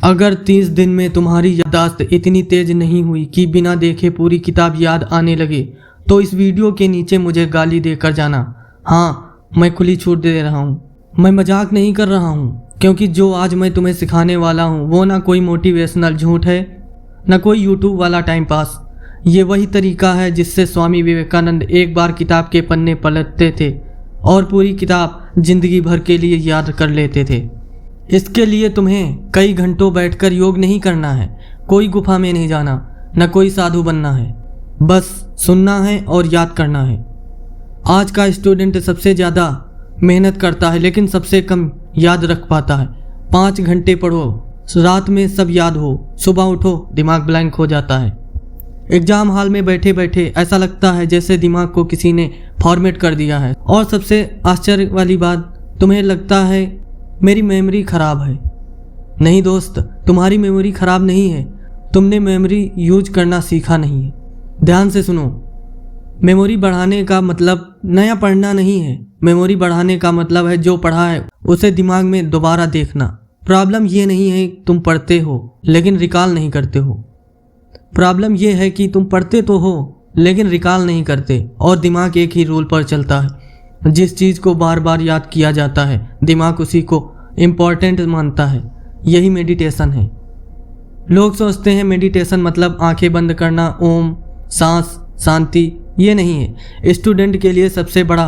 अगर 30 दिन में तुम्हारी याददाश्त इतनी तेज नहीं हुई कि बिना देखे पूरी किताब याद आने लगे तो इस वीडियो के नीचे मुझे गाली देकर जाना। हाँ, मैं खुली छूट दे रहा हूँ, मैं मजाक नहीं कर रहा हूँ, क्योंकि जो आज मैं तुम्हें सिखाने वाला हूँ वो ना कोई मोटिवेशनल झूठ है, ना कोई यूट्यूब वाला टाइम पास। ये वही तरीका है जिससे स्वामी विवेकानंद एक बार किताब के पन्ने पलटते थे और पूरी किताब जिंदगी भर के लिए याद कर लेते थे। इसके लिए तुम्हें कई घंटों बैठकर योग नहीं करना है, कोई गुफा में नहीं जाना, न कोई साधु बनना है, बस सुनना है और याद करना है। आज का स्टूडेंट सबसे ज़्यादा मेहनत करता है लेकिन सबसे कम याद रख पाता है। 5 घंटे पढ़ो, रात में सब याद हो, सुबह उठो दिमाग ब्लैंक हो जाता है। एग्जाम हॉल में बैठे बैठे ऐसा लगता है जैसे दिमाग को किसी ने फॉर्मेट कर दिया है। और सबसे आश्चर्य वाली बात, तुम्हें लगता है मेरी मेमोरी ख़राब है। नहीं दोस्त, तुम्हारी मेमोरी ख़राब नहीं है, तुमने मेमोरी यूज करना सीखा नहीं है। ध्यान से सुनो, मेमोरी बढ़ाने का मतलब नया पढ़ना नहीं है। मेमोरी बढ़ाने का मतलब है जो पढ़ा है उसे दिमाग में दोबारा देखना। प्रॉब्लम ये नहीं है तुम पढ़ते हो लेकिन रिकॉल नहीं करते हो। प्रॉब्लम ये है कि तुम पढ़ते तो हो लेकिन रिकॉल नहीं करते और दिमाग एक ही रूल पर चलता है। जिस चीज़ को बार बार याद किया जाता है दिमाग उसी को इम्पॉर्टेंट मानता है। यही मेडिटेशन है। लोग सोचते हैं मेडिटेशन मतलब आंखें बंद करना, ओम, सांस, शांति। ये नहीं है। स्टूडेंट के लिए सबसे बड़ा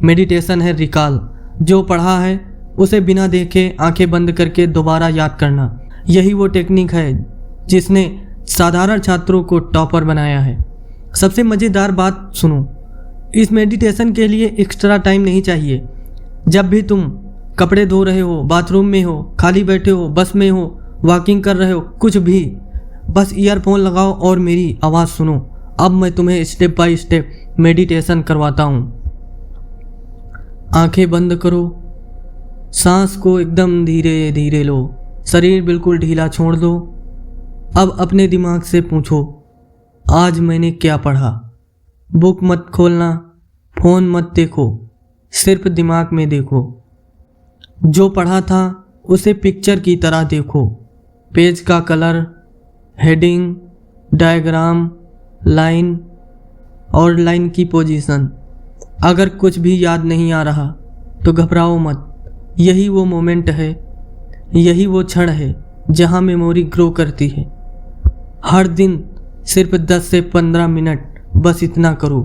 मेडिटेशन है रिकॉल। जो पढ़ा है उसे बिना देखे आंखें बंद करके दोबारा याद करना। यही वो टेक्निक है जिसने साधारण छात्रों को टॉपर बनाया है। सबसे मज़ेदार बात सुनो, इस मेडिटेशन के लिए एक्स्ट्रा टाइम नहीं चाहिए। जब भी तुम कपड़े धो रहे हो, बाथरूम में हो, खाली बैठे हो, बस में हो, वॉकिंग कर रहे हो, कुछ भी, बस ईयरफोन लगाओ और मेरी आवाज़ सुनो। अब मैं तुम्हें स्टेप बाय स्टेप मेडिटेशन करवाता हूँ। आंखें बंद करो, सांस को एकदम धीरे धीरे लो, शरीर बिल्कुल ढीला छोड़ दो। अब अपने दिमाग से पूछो, आज मैंने क्या पढ़ा। बुक मत खोलना, फ़ोन मत देखो, सिर्फ दिमाग में देखो। जो पढ़ा था उसे पिक्चर की तरह देखो। पेज का कलर, हेडिंग, डायग्राम, लाइन और लाइन की पोजीशन। अगर कुछ भी याद नहीं आ रहा तो घबराओ मत। यही वो मोमेंट है, यही वो क्षण है जहाँ मेमोरी ग्रो करती है। हर दिन सिर्फ 10 से 15 मिनट, बस इतना करो।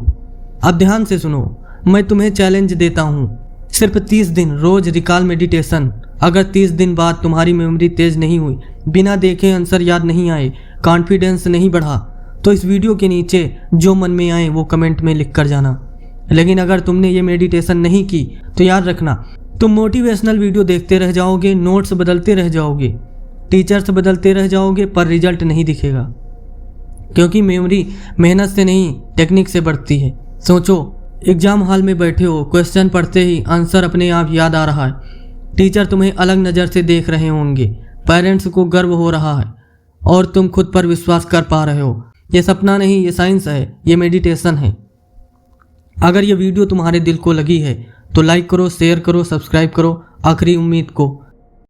अब ध्यान से सुनो, मैं तुम्हें चैलेंज देता हूँ, सिर्फ 30 दिन रोज रिकॉल मेडिटेशन। अगर 30 दिन बाद तुम्हारी मेमोरी तेज नहीं हुई, बिना देखे आंसर याद नहीं आए, कॉन्फिडेंस नहीं बढ़ा, तो इस वीडियो के नीचे जो मन में आए वो कमेंट में लिख कर जाना। लेकिन अगर तुमने ये मेडिटेशन नहीं की तो याद रखना, तुम मोटिवेशनल वीडियो देखते रह जाओगे, नोट्स बदलते रह जाओगे, टीचर्स बदलते रह जाओगे, पर रिजल्ट नहीं दिखेगा। क्योंकि मेमोरी मेहनत से नहीं टेक्निक से बढ़ती है। सोचो, एग्जाम हॉल में बैठे हो, क्वेश्चन पढ़ते ही आंसर अपने आप याद आ रहा है, टीचर तुम्हें अलग नज़र से देख रहे होंगे, पेरेंट्स को गर्व हो रहा है और तुम खुद पर विश्वास कर पा रहे हो। ये सपना नहीं, ये साइंस है, ये मेडिटेशन है। अगर ये वीडियो तुम्हारे दिल को लगी है तो लाइक करो, शेयर करो, सब्सक्राइब करो। आखिरी उम्मीद को